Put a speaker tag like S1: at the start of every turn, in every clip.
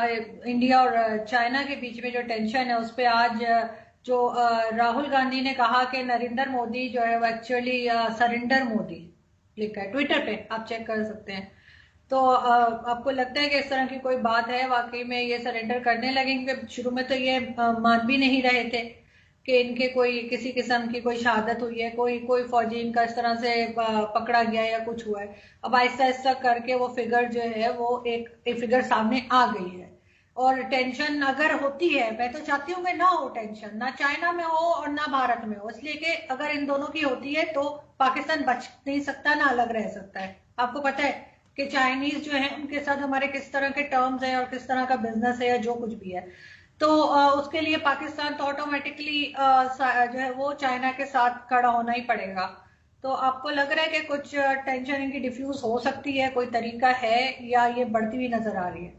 S1: India और China के बीच में जो टेंशन है उस पे आज जो राहुल गांधी ने कहा कि नरेंद्र मोदी जो है वो एक्चुअली सरेंडर मोदी लिखा है ट्विटर पे, आप चेक कर सकते हैं। तो आपको लगता है कि इस तरह की कोई बात है, वाकई में ये सरेंडर करने लगेंगे? शुरू में तो ये मान भी नहीं रहे थे कि इनके कोई किसी किस्म की कोई शहादत हुई है, कोई कोई फौजी इनका इस तरह से पकड़ा गया या कुछ हुआ है। अब आहिस्ता आहिस्ता करके वो फिगर जो है वो एक फिगर सामने आ गई है। और टेंशन अगर होती है, मैं तो चाहती हूँ कि ना हो टेंशन, ना चाइना में हो और ना भारत में हो, इसलिए कि अगर इन दोनों की होती है तो पाकिस्तान बच नहीं सकता, ना अलग रह सकता है। आपको पता है कि चाइनीज जो है उनके साथ हमारे किस तरह के टर्म्स हैं और किस तरह का बिजनेस है या जो कुछ भी है। तो उसके लिए पाकिस्तान तो ऑटोमेटिकली जो है वो चाइना के साथ खड़ा होना ही पड़ेगा। तो आपको लग रहा है कि कुछ टेंशन इनकी डिफ्यूज हो सकती है, कोई तरीका है, या ये बढ़ती हुई नजर आ रही है?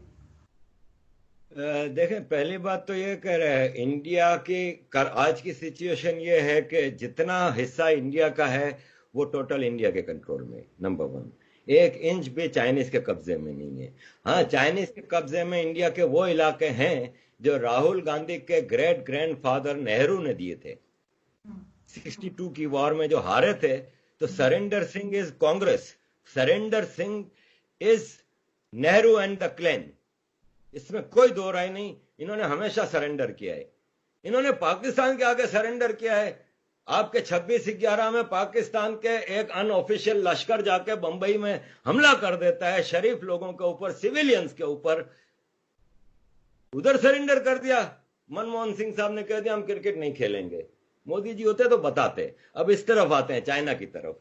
S2: देखें, पहली बात तो ये कह रहे हैं इंडिया की आज की सिचुएशन ये है कि जितना हिस्सा इंडिया का है वो टोटल इंडिया के कंट्रोल में, नंबर वन। एक इंच भी चाइनीज के कब्जे में नहीं है। हाँ, चाइनीज के कब्जे में इंडिया के वो इलाके हैं जो राहुल गांधी के ग्रेट ग्रैंडफादर नेहरू ने दिए थे 62 की वॉर में जो हारे थे। तो surrender Singh is Congress, surrender Singh is Nehru and the clan, इसमें कोई दो राय नहीं। इन्होंने हमेशा सरेंडर किया है, इन्होंने पाकिस्तान के आगे सरेंडर किया है। आपके 26/11 में पाकिस्तान के एक अनऑफिशियल लश्कर जाके बंबई में हमला कर देता है शरीफ लोगों के ऊपर, सिविलियंस के ऊपर, उधर सरेंडर कर दिया। मनमोहन सिंह साहब ने कह दिया हम क्रिकेट नहीं खेलेंगे। मोदी जी होते तो बताते। अब इस तरफ आते हैं, चाइना की तरफ।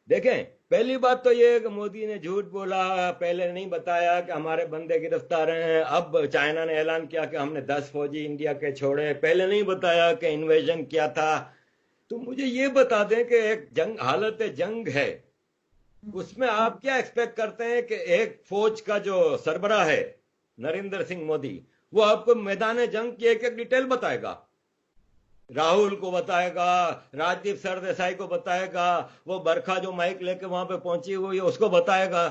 S2: देखें, पहली बात तो ये है कि मोदी ने झूठ बोला, पहले नहीं बताया कि हमारे बंदे गिरफ्तार हैं। अब चाइना ने ऐलान किया कि हमने 10 फौजी इंडिया के छोड़े, पहले नहीं बताया कि इन्वेजन किया था। तो मुझे ये बता दें कि एक जंग, हालत जंग है, उसमें आप क्या एक्सपेक्ट करते हैं कि एक फौज का जो सरबराह है नरेंद्र सिंह मोदी, वो आपको मैदान जंग की एक एक डिटेल बताएगा? राहुल को बताएगा, राजदीप सरदेसाई को बताएगा, वो बरखा जो माइक लेके वहां पे पहुंची हुई है उसको बताएगा?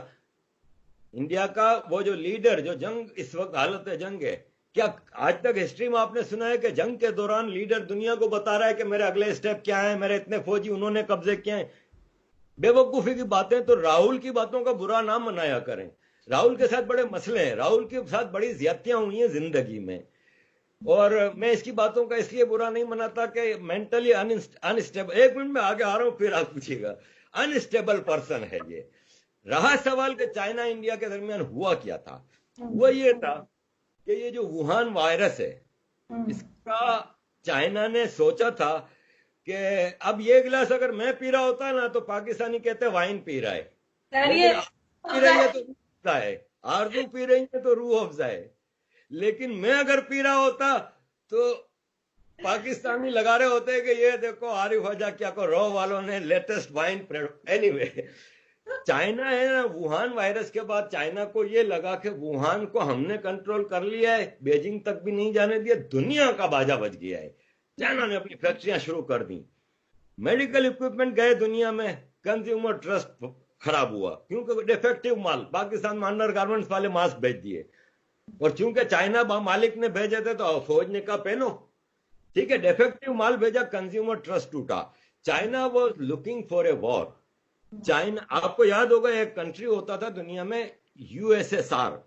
S2: इंडिया का वो जो लीडर, जो जंग इस वक्त हालत जंग है, क्या आज तक हिस्ट्री में आपने सुना है कि जंग के दौरान लीडर दुनिया को बता रहा है कि मेरे अगले स्टेप क्या है, मेरे इतने फौजी उन्होंने कब्जे किए हैं? बेवकूफी की बातें। तो राहुल की बातों का बुरा नाम मनाया करें। राहुल के साथ बड़े मसले हैं, राहुल के साथ बड़ी ज्यादतियां हुई हैं जिंदगी में। और मैं इसकी बातों का इसलिए बुरा नहीं मनाता कि मेंटली अनस्टेबल, एक मिनट में आगे आ रहा हूं फिर आप पूछिएगा, अनस्टेबल पर्सन है ये। रहा सवाल कि चाइना इंडिया के दरमियान हुआ क्या था, वो ये था कि ये जो वुहान वायरस है, इसका चाइना ने सोचा था कि अब ये गिलास अगर मैं पी रहा होता ना तो पाकिस्तानी कहते वाइन पी रहा है, लेकिन आप पी रही है तो रूह अफ़ज़ा है, आरजू पी रही है तो रूह अफ़ज़ा है, लेकिन मैं अगर पी रहा होता तो पाकिस्तानी लगा रहे होते कि ये देखो आरिफ हजा क्या को रॉ वालों ने लेटेस्ट वाइन। एनीवे, चाइना है ना, वुहान वायरस के बाद चाइना को ये लगा कि वुहान को हमने कंट्रोल कर लिया है, बीजिंग तक भी नहीं जाने दिया, दुनिया का बाजा बज गया है। चाइना ने अपनी फैक्ट्रियां शुरू कर दी, मेडिकल इक्विपमेंट गए दुनिया में, कंज्यूमर ट्रस्ट खराब हुआ क्योंकि डिफेक्टिव माल, पाकिस्तान में अंडर गारमेंट्स वाले मास्क भेज दिए, और चूंकि चाइना मालिक ने भेजे थे तो फौज ने कहा पहनो, ठीक है, डिफेक्टिव माल भेजा, कंज्यूमर ट्रस्ट टूटा। China was looking for a war. China, आपको याद होगा एक कंट्री होता था दुनिया में यूएसएसआर,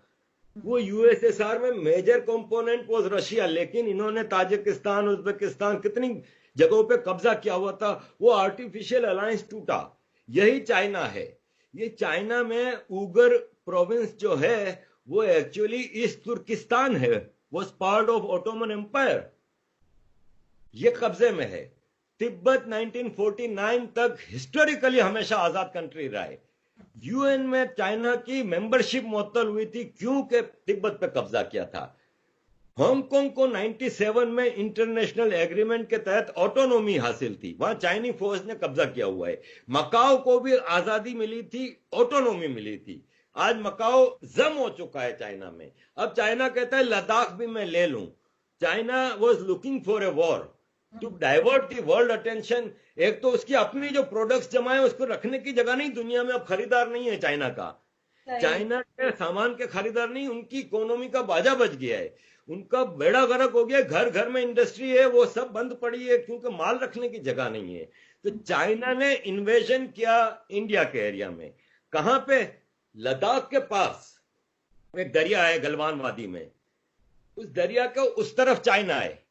S2: वो यूएसएसआर में मेजर कंपोनेंट वाज रशिया, लेकिन इन्होंने ताजिकिस्तान, उज्बेकिस्तान, कितनी जगहों पे कब्जा किया हुआ था, वो आर्टिफिशियल अलायंस टूटा। यही चाइना है। ये चाइना में उगर प्रोविंस जो है वो एक्चुअली ईस्ट तुर्किस्तान है, वो पार्ट ऑफ ओटोमन एम्पायर, ये कब्जे में है। तिब्बत 1949 तक हिस्टोरिकली हमेशा आजाद कंट्री रहा है। यूएन में चाइना की मेंबरशिप मुअत्तल हुई थी क्योंकि तिब्बत पे कब्जा किया था। हांगकांग को 97 में इंटरनेशनल एग्रीमेंट के तहत ऑटोनॉमी हासिल थी, वहां चाइनी फौज ने कब्जा किया हुआ है। मकाओ को भी आजादी मिली थी, ऑटोनॉमी मिली थी। आज मकाओ जम हो चुका है चाइना में। अब चाइना कहता है लद्दाख भी मैं ले लूं। China was looking for a war to divert the world attention. एक तो उसकी अपनी जो प्रोडक्ट्स जमाए उसको रखने की जगह नहीं दुनिया में, अब खरीदार नहीं है चाइना का।
S1: सही।
S2: चाइना के सामान के खरीदार नहीं, उनकी इकोनॉमी का बाजा बच गया है, उनका बेड़ा गर्क हो गया, घर घर में इंडस्ट्री है वो सब बंद पड़ी है क्योंकि माल रखने की जगह नहीं है। तो चाइना ने इन्वेजन किया इंडिया के एरिया में। कहां पे? लद्दाख के पास एक दरिया है गलवान वादी में, उस दरिया के उस तरफ चाइना है,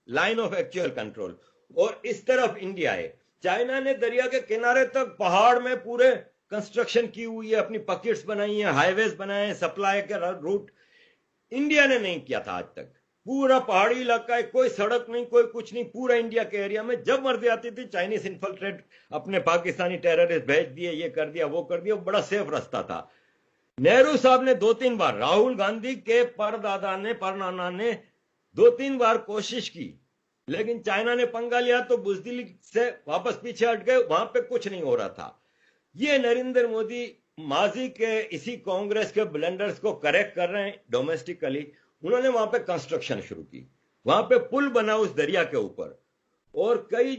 S2: लाइन ऑफ एक्चुअल कंट्रोल, और इस तरफ इंडिया है। चाइना ने दरिया के किनारे तक पहाड़ में पूरे कंस्ट्रक्शन की हुई है, अपनी पॉकेट्स बनाई है, हाईवेज बनाए हैं, सप्लाई के रूट। इंडिया ने नहीं किया था आज तक। पूरा पहाड़ी इलाका है, कोई सड़क नहीं, कोई कुछ नहीं, पूरा इंडिया के एरिया में जब मर्जी आती थी चाइनीज इन्फिल्ट्रेट अपने पाकिस्तानी टेररिस्ट भेज दिए, ये कर दिया वो कर दिया, वो बड़ा सेफ रास्ता था। नेहरू साहब ने 2-3 बार, राहुल गांधी के परदादा ने, परनाना ने 2-3 बार कोशिश की, लेकिन चाइना ने पंगा लिया तो बुजदिली से वापस पीछे हट गए, वहां पे कुछ नहीं हो रहा था। ये नरेंद्र मोदी माजी के इसी कांग्रेस के ब्लंडर्स को करेक्ट कर रहे हैं डोमेस्टिकली। उन्होंने वहां पे कंस्ट्रक्शन शुरू की, वहां पे पुल बना उस दरिया के ऊपर, और कई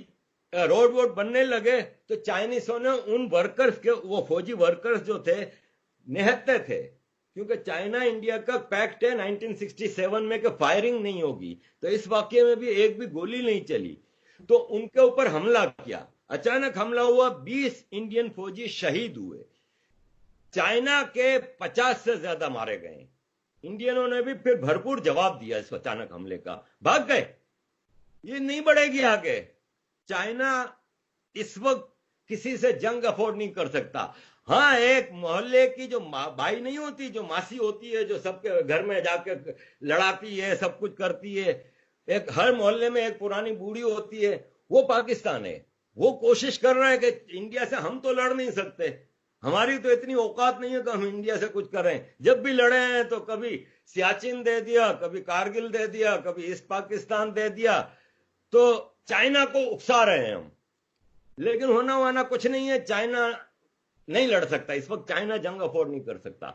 S2: रोड वोड बनने लगे। तो चाइनीसों ने उन वर्कर्स के, वो फौजी वर्कर्स जो थे, निहत्ते थे, क्योंकि चाइना इंडिया का पैक्ट है 1967 में कि फायरिंग नहीं होगी, तो इस वाकये में भी एक भी गोली नहीं चली। तो उनके ऊपर हमला किया, अचानक हमला हुआ, 20 इंडियन फौजी शहीद हुए, चाइना के 50 से ज्यादा मारे गए। इंडियनों ने भी फिर भरपूर जवाब दिया इस अचानक हमले का, भाग गए। ये नहीं बढ़ेगी आगे। चाइना इस वक्त किसी से जंग अफोर्ड नहीं कर सकता। हाँ, एक मोहल्ले की जो बाई नहीं होती, जो मासी होती है, जो सबके घर में जाके लड़ाती है, सब कुछ करती है, एक हर मोहल्ले में एक पुरानी बूढ़ी होती है, वो पाकिस्तान है। वो कोशिश कर रहा है कि इंडिया से हम तो लड़ नहीं सकते, हमारी तो इतनी औकात नहीं है कि हम इंडिया से कुछ करें। जब भी लड़े हैं तो कभी सियाचिन दे दिया, कभी कारगिल दे दिया, कभी ईस्ट पाकिस्तान दे दिया, तो चाइना को उकसा रहे हैं हम, लेकिन होना वाना कुछ नहीं है। चाइना नहीं लड़ सकता इस वक्त, चाइना जंग अफोर्ड नहीं कर सकता।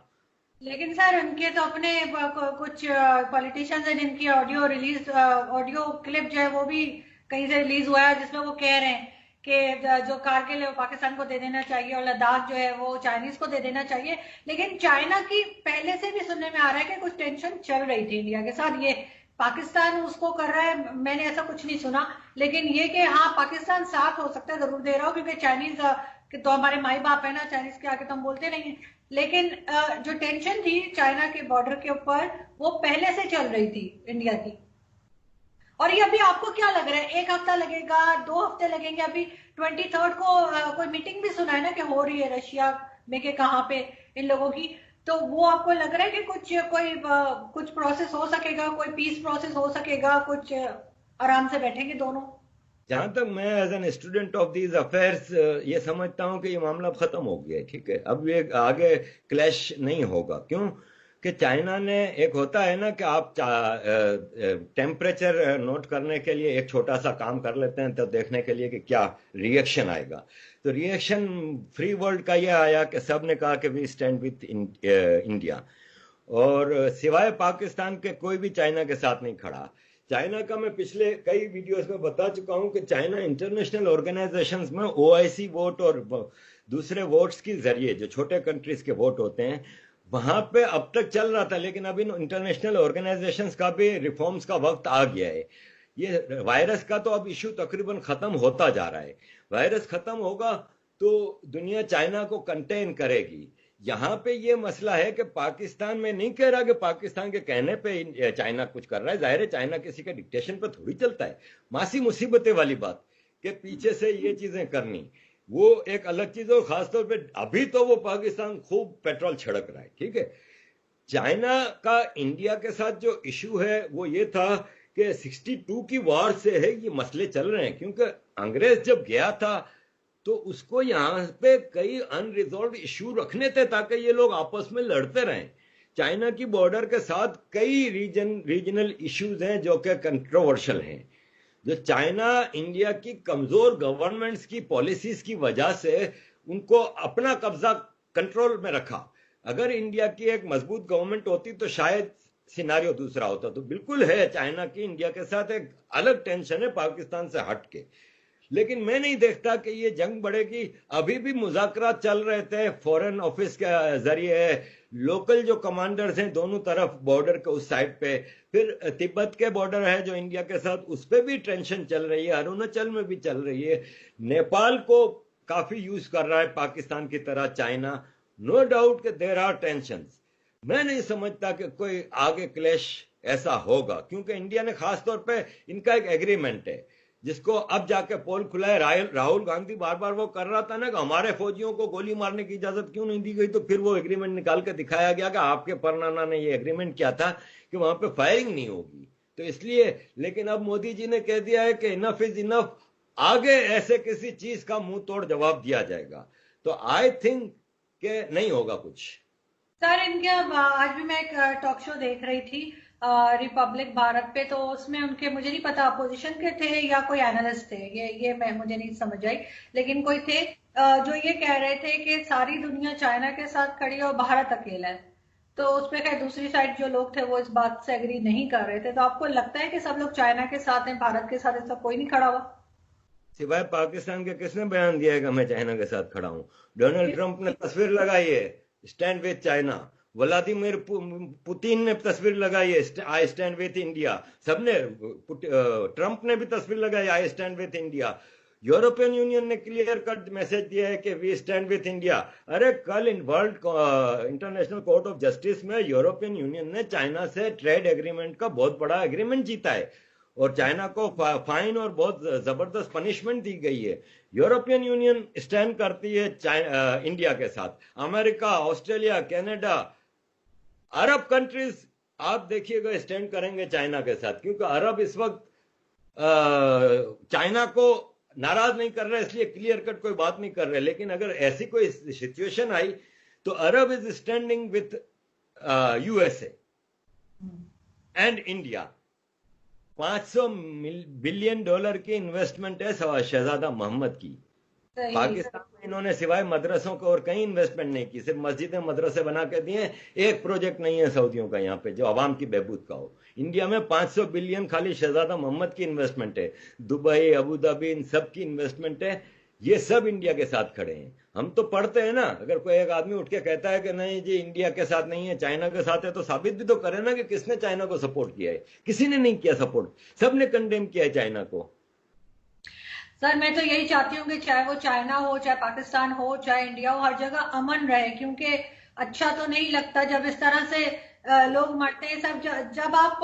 S1: लेकिन सर उनके तो अपने कुछ पॉलिटिशियंस हैं जिनकी ऑडियो क्लिप जो है वो भी कहीं से रिलीज हुआ है, जिसमें वो कह रहे हैं कि जो कारगिल है वो पाकिस्तान को दे देना चाहिए और लद्दाख जो है वो चाइनीज को दे देना चाहिए। लेकिन चाइना की पहले से भी सुनने में आ रहा है कि कुछ टेंशन चल रही थी इंडिया के साथ, ये पाकिस्तान उसको कर रहा है, मैंने ऐसा कुछ नहीं सुना। लेकिन ये कि हाँ पाकिस्तान साथ हो सकता है, जरूर दे रहा हो, क्योंकि चाइनीज कि तो हमारे माई बाप है ना, चाइनीज के आगे तो हम बोलते नहीं है। लेकिन जो टेंशन थी चाइना के बॉर्डर के ऊपर वो पहले से चल रही थी इंडिया की। और ये अभी आपको क्या लग रहा है, 1 हफ्ता लगेगा, 2 हफ्ते लगेंगे? अभी 23 को कोई मीटिंग भी सुना है ना कि हो रही है रशिया में, के कहाँ पे इन लोगों की, तो वो आपको लग रहा है कि कुछ प्रोसेस हो सकेगा, कोई पीस प्रोसेस हो सकेगा, कुछ आराम से बैठेंगे दोनों?
S2: जहां तक मैं as an student of these affairs ये समझता हूं कि ये मामला खत्म हो गया है, ठीक है। अब ये आगे क्लैश नहीं होगा। क्यों? कि चाइना ने, एक होता है ना कि आप टेम्परेचर नोट करने के लिए एक छोटा सा काम कर लेते हैं तो देखने के लिए कि क्या रिएक्शन आएगा। तो रिएक्शन फ्री वर्ल्ड का ये आया कि सब ने कहा कि वी स्टैंड विथ इंडिया, और सिवाय पाकिस्तान के कोई भी चाइना के साथ नहीं खड़ा। चाइना का मैं पिछले कई वीडियोस में बता चुका हूं कि चाइना इंटरनेशनल ऑर्गेनाइजेशंस में ओआईसी वोट और दूसरे वोट्स के जरिए, जो छोटे कंट्रीज के वोट होते हैं, वहां पे अब तक चल रहा था। लेकिन अभी इंटरनेशनल ऑर्गेनाइजेशंस का भी रिफॉर्म्स का वक्त आ गया है। ये वायरस का तो अब इश्यू तकरीबन खत्म होता जा रहा है। वायरस खत्म होगा तो दुनिया चाइना को कंटेन करेगी। यहां पे ये मसला है कि पाकिस्तान में नहीं कह रहा कि पाकिस्तान के कहने पे चाइना कुछ कर रहा है। जाहिर है चाइना किसी के डिक्टेशन पे थोड़ी चलता है। मासी मुसीबतें वाली बात कि पीछे से ये चीजें करनी, वो एक अलग चीज है। खासतौर पे अभी तो वो पाकिस्तान खूब पेट्रोल छिड़क रहा है, ठीक है। चाइना का इंडिया के साथ जो इशू है वो ये था कि 62 की वार से है ये मसले चल रहे हैं। क्योंकि अंग्रेज जब गया था तो उसको यहां पे कई अनरिजॉल्व इश्यू रखने थे ताकि ये लोग आपस में लड़ते रहें। चाइना की बॉर्डर के साथ कई रीजनल इश्यूज हैं जो कि कंट्रोवर्शियल हैं, जो चाइना इंडिया की कमजोर गवर्नमेंट्स की पॉलिसीज की वजह से उनको अपना कब्जा कंट्रोल में रखा। अगर इंडिया की एक मजबूत गवर्नमेंट होती तो शायद सिनारियो दूसरा होता। तो बिल्कुल है चाइना की इंडिया के साथ एक अलग टेंशन है पाकिस्तान से हट के। लेकिन मैं नहीं देखता कि ये जंग बढ़ेगी। अभी भी मुज़ाकरात चल रहे थे फॉरेन ऑफिस के जरिए, लोकल जो कमांडर्स हैं दोनों तरफ बॉर्डर के उस साइड पे, फिर तिब्बत के बॉर्डर है जो इंडिया के साथ, उस पे भी टेंशन चल रही है, अरुणाचल में भी चल रही है, नेपाल को काफी यूज कर रहा है पाकिस्तान की तरह चाइना। नो डाउट कि देयर आर टेंशंस। मैं नहीं समझता कि कोई आगे क्लैश ऐसा होगा, क्योंकि इंडिया ने खासतौर पे इनका एक एग्रीमेंट है जिसको अब जाके पोल खुला है। राहुल गांधी बार बार वो कर रहा था ना कि हमारे फौजियों को गोली मारने की इजाजत क्यों नहीं दी गई, तो फिर वो एग्रीमेंट निकाल के दिखाया गया कि आपके परनाना ने ये एग्रीमेंट किया था कि वहां पे फायरिंग नहीं होगी, तो इसलिए। लेकिन अब मोदी जी ने कह दिया है कि इनफ इज इनफ, आगे ऐसे किसी चीज का मुंह तोड़ जवाब दिया जाएगा, तो आई थिंक कि नहीं होगा कुछ।
S1: सर इनके आज भी मैं एक टॉक शो देख रही थी रिपब्लिक भारत पे, तो उसमें उनके, मुझे नहीं पता अपोजिशन के थे या कोई एनालिस्ट थे, ये मैं मुझे नहीं समझ आई, लेकिन कोई थे जो ये कह रहे थे कि सारी दुनिया चाइना के साथ खड़ी है और भारत अकेला है। तो उस पे खैर दूसरी साइड जो लोग थे वो इस बात से एग्री नहीं कर रहे थे। तो आपको लगता है कि सब लोग चाइना के साथ हैं, भारत के साथ ऐसा कोई नहीं खड़ा हुआ?
S2: सिवाय पाकिस्तान के किसने बयान दिया है कि मैं चाइना के साथ खड़ा हूं? डोनाल्ड ट्रंप ने तस्वीर लगाई है, stand with China. Vladimir Putin ने तस्वीर लगाई है, आई स्टैंड विद इंडिया। सबने, ट्रंप ने भी तस्वीर लगाई, I stand with India. European union ने क्लियर कट मैसेज दिया है कि वी स्टैंड विद इंडिया। अरे कल in world international court of justice में यूरोपियन यूनियन ने चाइना से ट्रेड एग्रीमेंट का बहुत बड़ा एग्रीमेंट जीता है, और चाइना को फाइन और बहुत जबरदस्त पनिशमेंट दी गई है। यूरोपियन यूनियन स्टैंड करती है इंडिया के साथ, अमेरिका, ऑस्ट्रेलिया, कनाडा, अरब कंट्रीज आप देखिएगा स्टैंड करेंगे चाइना के साथ, क्योंकि अरब इस वक्त चाइना को नाराज नहीं कर रहे, इसलिए क्लियर कट कोई बात नहीं कर रहे। लेकिन अगर ऐसी कोई सिचुएशन आई तो Arab is standing with USA and India. $500 billion की इन्वेस्टमेंट है शहजादा मोहम्मद की। पाकिस्तान में इन्होंने सिवाय मदरसों को और कहीं इन्वेस्टमेंट नहीं की, सिर्फ मस्जिदें मदरसे बना के दिए। एक प्रोजेक्ट नहीं है सऊदियों का यहाँ पे जो अवाम की बहबूद का हो। इंडिया में 500 बिलियन खाली शहजादा मोहम्मद की इन्वेस्टमेंट है, दुबई, अबू धाबी, इन सब की इन्वेस्टमेंट है। ये सब इंडिया के साथ खड़े हैं। हम तो पढ़ते हैं ना, अगर कोई एक आदमी उठ के कहता है कि नहीं जी इंडिया के साथ नहीं है, चाइना के साथ है, तो साबित भी तो करे ना कि किसने चाइना को सपोर्ट किया है। किसी ने नहीं किया सपोर्ट, सबने कंडेम किया है चाइना को।
S1: सर मैं तो यही चाहती हूँ कि चाहे वो चाइना हो, चाहे पाकिस्तान हो, चाहे इंडिया हो, हर जगह अमन रहे, क्योंकि अच्छा तो नहीं लगता जब इस तरह से लोग मरते हैं सब। जब आप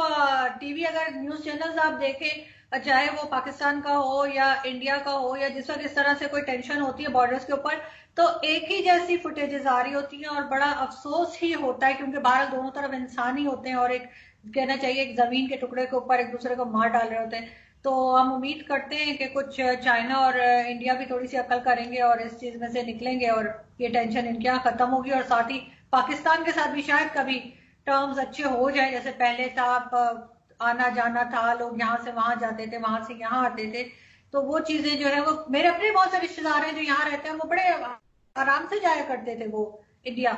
S1: टीवी, अगर न्यूज चैनल्स आप देखें, चाहे वो पाकिस्तान का हो या इंडिया का हो, या जिस वक्त इस तरह से कोई टेंशन होती है बॉर्डर्स के ऊपर, तो एक ही जैसी फुटेजेस आ रही होती हैं और बड़ा अफसोस ही होता है, क्योंकि बाहर दोनों तरफ इंसान ही होते हैं और एक, कहना चाहिए, एक जमीन के टुकड़े के ऊपर एक दूसरे को मार डाल रहे होते हैं। तो हम उम्मीद करते हैं कि कुछ चाइना और इंडिया भी थोड़ी सी अकल करेंगे और इस चीज में से निकलेंगे और ये टेंशन इनके यहाँ खत्म होगी, और साथ ही पाकिस्तान के साथ भी शायद कभी टर्म्स अच्छे हो जाए, जैसे पहले था। आना जाना था, लोग यहाँ से वहां जाते थे, वहां से यहाँ आते थे, तो वो चीजें जो है, वो मेरे अपने बहुत से रिश्तेदार हैं जो यहाँ रहते हैं, वो बड़े आराम से जाया करते थे वो इंडिया।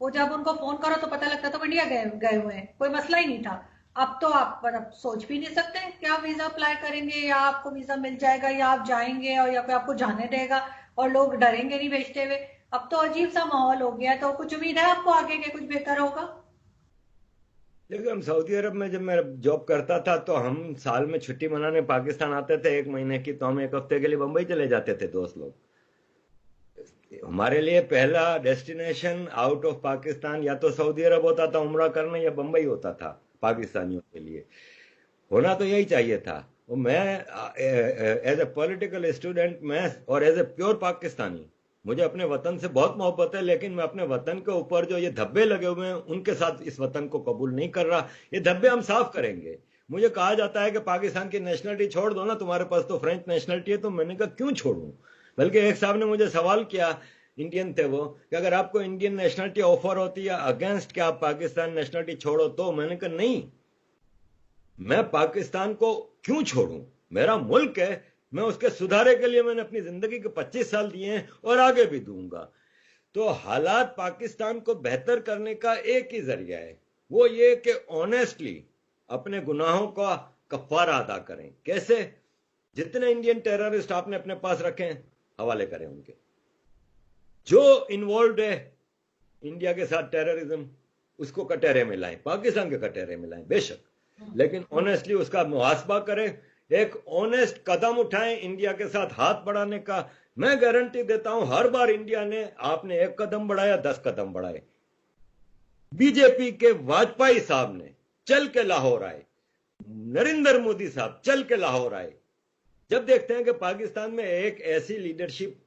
S1: वो जब उनको फोन करो तो पता लगता था वो इंडिया गए गए हुए हैं, कोई मसला ही नहीं था। अब तो आप मतलब सोच भी नहीं सकते कि आप वीजा अप्लाई करेंगे या आपको वीजा मिल जाएगा या आप जाएंगे और या कोई आपको जाने देगा, और लोग डरेंगे नहीं भेजते हुए। अब तो अजीब सा माहौल हो गया है। तो कुछ उम्मीद है आपको आगे के कुछ बेहतर होगा?
S2: देखिए, हम सऊदी अरब में जब मैं जॉब करता था तो हम साल में छुट्टी मनाने पाकिस्तान आते थे 1 महीने की, तो हम 1 हफ्ते के लिए बंबई चले जाते थे दोस्त लोग। हमारे लिए पहला डेस्टिनेशन आउट ऑफ पाकिस्तान या तो सऊदी अरब होता था उम्रा करने, या बंबई होता था पाकिस्तानियों के लिए। होना तो यही चाहिए था। और मैं एज ए पॉलिटिकल स्टूडेंट, मैं और एज ए प्योर पाकिस्तानी, मुझे अपने वतन से बहुत मोहब्बत है, लेकिन मैं अपने वतन के ऊपर जो ये धब्बे लगे हुए हैं उनके साथ इस वतन को कबूल नहीं कर रहा। ये धब्बे हम साफ करेंगे। मुझे कहा जाता है कि पाकिस्तान की नेशनलिटी छोड़ दो ना, तुम्हारे पास तो फ्रेंच नेशनलिटी है। तो मैंने कहा क्यों छोड़ूं? बल्कि एक साहब ने मुझे सवाल किया, इंडियन थे वो, कि अगर आपको इंडियन नेशनलिटी ऑफर होती है अगेंस्ट कि आप पाकिस्तान नेशनलिटी छोड़ो, तो मैंने कहा नहीं, मैं पाकिस्तान को क्यों छोड़ूं? मेरा मुल्क है, मैं उसके सुधारे के लिए मैंने अपनी जिंदगी के 25 साल दिए हैं और आगे भी दूंगा। तो हालात पाकिस्तान को बेहतर करने का एक ही जरिया है, वो ये कि ऑनेस्टली अपने गुनाहों का कफारा अदा करें। कैसे? जितने इंडियन टेररिस्ट आपने अपने पास रखे हैं हवाले करें उनके, जो इन्वॉल्व है इंडिया के साथ टेररिज्म, उसको कटहरे में लाएं, पाकिस्तान के कटहरे में लाएं बेशक, लेकिन ऑनेस्टली उसका मुहासबा करें, एक ऑनेस्ट कदम उठाएं इंडिया के साथ हाथ बढ़ाने का। मैं गारंटी देता हूं हर बार इंडिया ने, आपने एक कदम बढ़ाया 10 कदम बढ़ाए। बीजेपी के वाजपेयी साहब ने चल के लाहौर आए, नरेंद्र मोदी साहब चल के लाहौर आए। जब देखते हैं कि पाकिस्तान में एक ऐसी लीडरशिप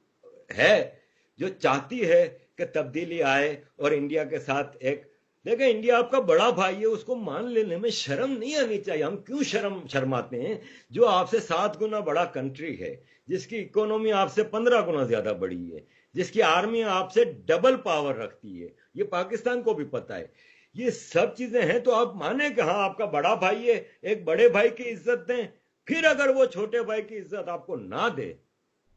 S2: है जो चाहती है कि तब्दीली आए और इंडिया के साथ एक, देखें इंडिया आपका बड़ा भाई है, उसको मान लेने में शर्म नहीं आनी चाहिए। हम क्यों शर्माते हैं? जो आपसे 7 गुना बड़ा कंट्री है, जिसकी इकोनॉमी आपसे 15 गुना ज्यादा बड़ी है, जिसकी आर्मी आपसे डबल पावर रखती है, ये पाकिस्तान को भी पता है। ये सब चीजें हैं तो आप माने कि हाँ आपका बड़ा भाई है, एक बड़े भाई की इज्जत दें। फिर अगर वो छोटे भाई की इज्जत आपको ना दे,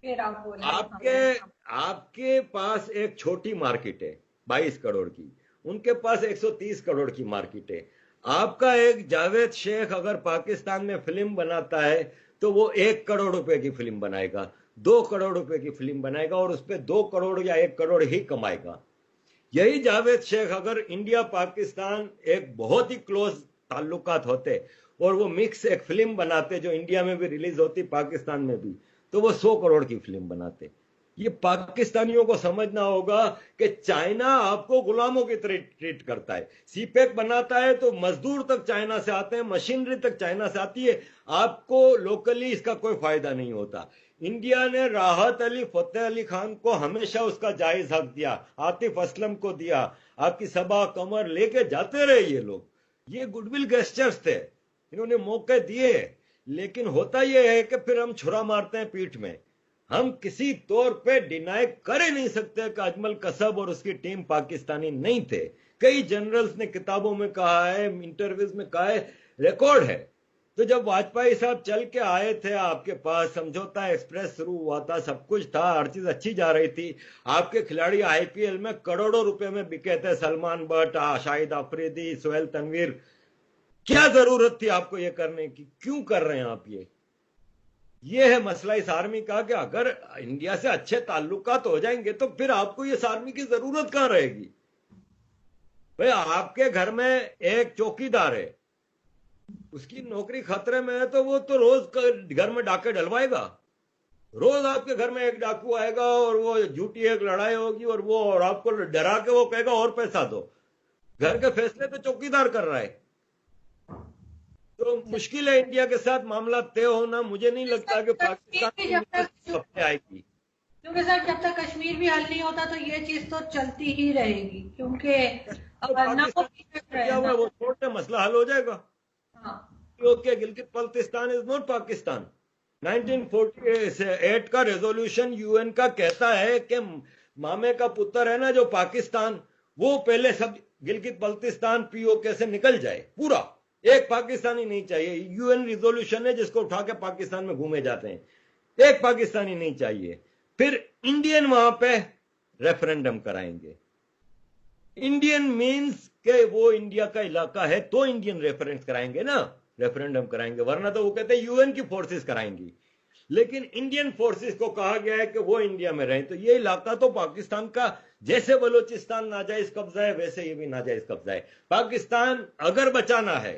S1: फिर आप बोले
S2: आपके आपके पास एक छोटी मार्केट है 22 करोड़ की, उनके पास 130 करोड़ की मार्केट है। आपका एक जावेद शेख अगर पाकिस्तान में फिल्म बनाता है तो वो 1 करोड़ रुपए की फिल्म बनाएगा, 2 करोड़ रुपए की फिल्म बनाएगा और उस पर 2 करोड़ या 1 करोड़ ही कमाएगा। यही जावेद शेख अगर इंडिया पाकिस्तान एक बहुत ही क्लोज ताल्लुकात होते और वो मिक्स एक फिल्म बनाते जो इंडिया में भी रिलीज होती पाकिस्तान में भी, तो वो 100 करोड़ की फिल्म बनाते। ये पाकिस्तानियों को समझना होगा कि चाइना आपको गुलामों की तरह ट्रीट करता है। सीपेक बनाता है तो मजदूर तक चाइना से आते हैं, मशीनरी तक चाइना से आती है, आपको लोकली इसका कोई फायदा नहीं होता। इंडिया ने राहत अली फतेह अली खान को हमेशा उसका जायज हक दिया, आतिफ असलम को दिया, आपकी सबा कमर लेके जाते रहे ये लोग, ये गुडविल गेस्चर्स थे, इन्होंने मौके दिए। लेकिन होता यह है कि फिर हम छुरा मारते हैं पीठ में। हम किसी तौर पे डिनाई कर ही नहीं सकते कि अजमल कसब और उसकी टीम पाकिस्तानी नहीं थे। कई जनरल्स ने किताबों में कहा है, इंटरव्यूज में कहा है, रिकॉर्ड है। तो जब वाजपेयी साहब चल के आए थे आपके पास, समझौता एक्सप्रेस शुरू हुआ था, सब कुछ था, हर चीज अच्छी जा रही थी, आपके खिलाड़ी आईपीएल में करोड़ों रुपए में बिके थे, सलमान बट, शाहिद अफरीदी, सोहेल तनवीर। क्या जरूरत थी आपको ये करने की? क्यों कर रहे हैं आप ये है मसला इस आर्मी का कि अगर इंडिया से अच्छे ताल्लुकात हो जाएंगे तो फिर आपको इस आर्मी की जरूरत कहां रहेगी? भाई आपके घर में एक चौकीदार है, उसकी नौकरी खतरे में है तो वो तो रोज घर में डाके डलवाएगा। रोज आपके घर में एक डाकू आएगा और वो झूठी एक लड़ाई होगी और वो और आपको डरा के वो कहेगा और पैसा दो। घर के फैसले तो चौकीदार कर रहा है। तो मुश्किल है इंडिया के साथ मामला तय होना। मुझे नहीं लगता कि पाकिस्तान आएगी,
S1: क्योंकि सर जब तक कश्मीर भी हल नहीं होता तो ये चीज तो चलती ही रहेगी, क्योंकि
S2: वो छोटे मसला हल हो जाएगा। Okay, Gilgit Baltistan is not Pakistan. 1948 का रेजोल्यूशन यूएन का कहता है कि मामे का पुत्र है ना जो पाकिस्तान, वो पहले सब गिलगित बल्तिस्तान पीओके से निकल जाए, पूरा एक पाकिस्तानी नहीं चाहिए। यूएन रिजोल्यूशन है जिसको उठा के पाकिस्तान में घूमे जाते हैं, एक पाकिस्तानी नहीं चाहिए। फिर इंडियन वहां पे रेफरेंडम कराएंगे। इंडियन मींस के वो इंडिया का इलाका है तो इंडियन रेफरेंस कराएंगे ना, रेफरेंडम कराएंगे, वरना तो वो कहते हैं यूएन की फोर्सेस कराएंगी। लेकिन इंडियन फोर्सेस को कहा गया है कि वो इंडिया में रहें, तो ये इलाका तो पाकिस्तान का, जैसे बलूचिस्तान नाजायज कब्जा है वैसे ये भी नाजायज कब्जा है। पाकिस्तान अगर बचाना है,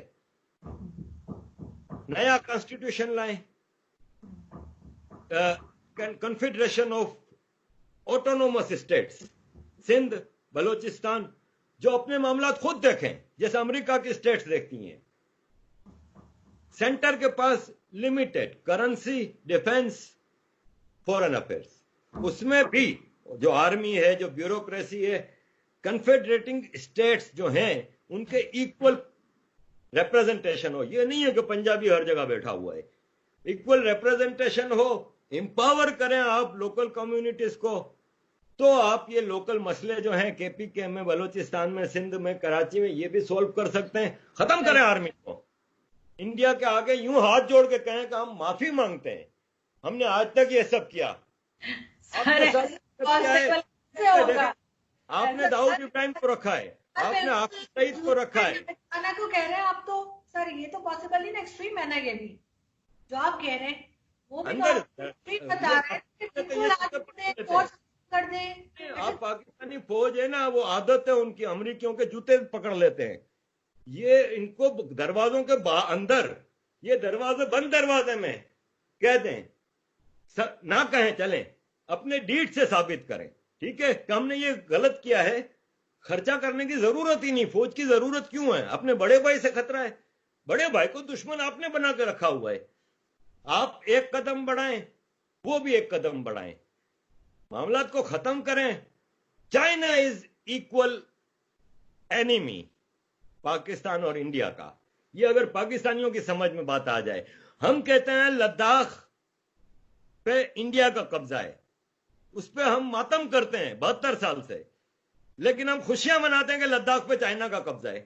S2: नया कॉन्स्टिट्यूशन लाएं, confederation of autonomous states, Sindh, Balochistan, जो अपने मामला खुद देखें जैसे अमेरिका की स्टेट्स देखती हैं। सेंटर के पास limited currency, defence, foreign affairs, उसमें भी जो आर्मी है, जो ब्यूरोक्रेसी है, कन्फेडरेटिंग स्टेट्स जो हैं उनके इक्वल रिप्रेजेंटेशन हो। ये नहीं है कि पंजाबी हर जगह बैठा हुआ है, इक्वल रिप्रेजेंटेशन हो, इंपावर करें आप लोकल कम्युनिटीज को, तो आप ये लोकल मसले जो हैं केपीके में, बलूचिस्तान में, सिंध में, कराची में, ये भी सोल्व कर सकते हैं। खत्म करें आर्मी को। इंडिया के आगे यूं हाथ जोड़ के कहें कि हम माफी मांगते हैं, हमने आज तक ये सब किया। आपने दाऊद इब्राहिम को रखा है, आपने हाफिज सईद को रखा है,
S1: को कह रहे हैं आप तो सर, ये तो पॉसिबल नहीं ना, एक्सट्रीम है ना ये भी जो आप कह रहे हैं, वो भी तो बता रहे हैं। कर दे।
S2: आप पाकिस्तानी फौज है ना, वो आदत है उनकी, अमरीकियों के जूते पकड़ लेते हैं। ये इनको दरवाजों के अंदर, ये दरवाजे बंद दरवाजे में कह दें, ना कहें, चलें, अपने डीड से साबित करें, ठीक है, कि हमने ये गलत किया है। खर्चा करने की जरूरत ही नहीं, फौज की जरूरत क्यों है? अपने बड़े भाई से खतरा है, बड़े भाई को दुश्मन आपने बना के रखा हुआ है। आप एक कदम बढ़ाएं, वो भी एक कदम बढ़ाएं, मामला को खत्म करें। China is equal enemy Pakistan और इंडिया का। ये अगर पाकिस्तानियों की समझ में बात आ जाए, हम कहते हैं लद्दाख पे इंडिया का कब्जा है, उस पर हम मातम करते हैं 72 साल से, लेकिन हम खुशियां मनाते हैं कि लद्दाख पे चाइना का कब्जा है।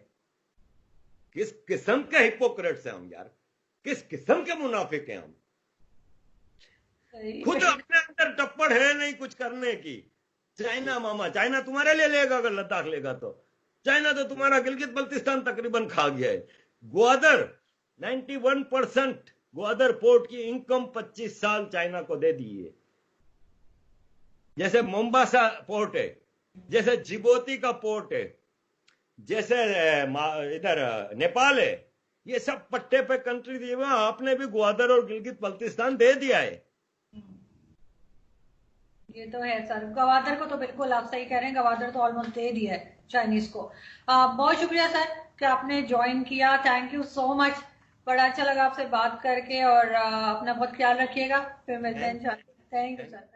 S2: किस किस्म के हिपोक्रेट्स हैं हम यार, किस किस्म के मुनाफिक हैं हम। खुद अपने अंदर टप्पड़ है नहीं कुछ करने की। चाइना मामा, चाइना तुम्हारे लिए लेगा अगर लद्दाख लेगा तो। चाइना तो तुम्हारा गिलगित बल्तिस्तान तकरीबन खा गया है। ग्वादर 91% ग्वादर पोर्ट की इनकम 25 साल चाइना को दे दी है। जैसे मोम्बासा पोर्ट है, जैसे जिबोती का पोर्ट है, जैसे इधर नेपाल है, ये सब पट्टे पे कंट्री दिए हुए। आपने भी ग्वादर और गिलगित बल्तिस्तान दे दिया है।
S1: ये तो है सर, गवादर को तो बिल्कुल आप सही कह रहे हैं, गवादर तो ऑलमोस्ट दे दिया है चाइनीज को। बहुत शुक्रिया सर कि आपने ज्वाइन किया, थैंक यू सो मच। बड़ा अच्छा लगा आपसे बात करके, और अपना बहुत ख्याल रखिएगा, फिर मिलते हैं। Thank you sir.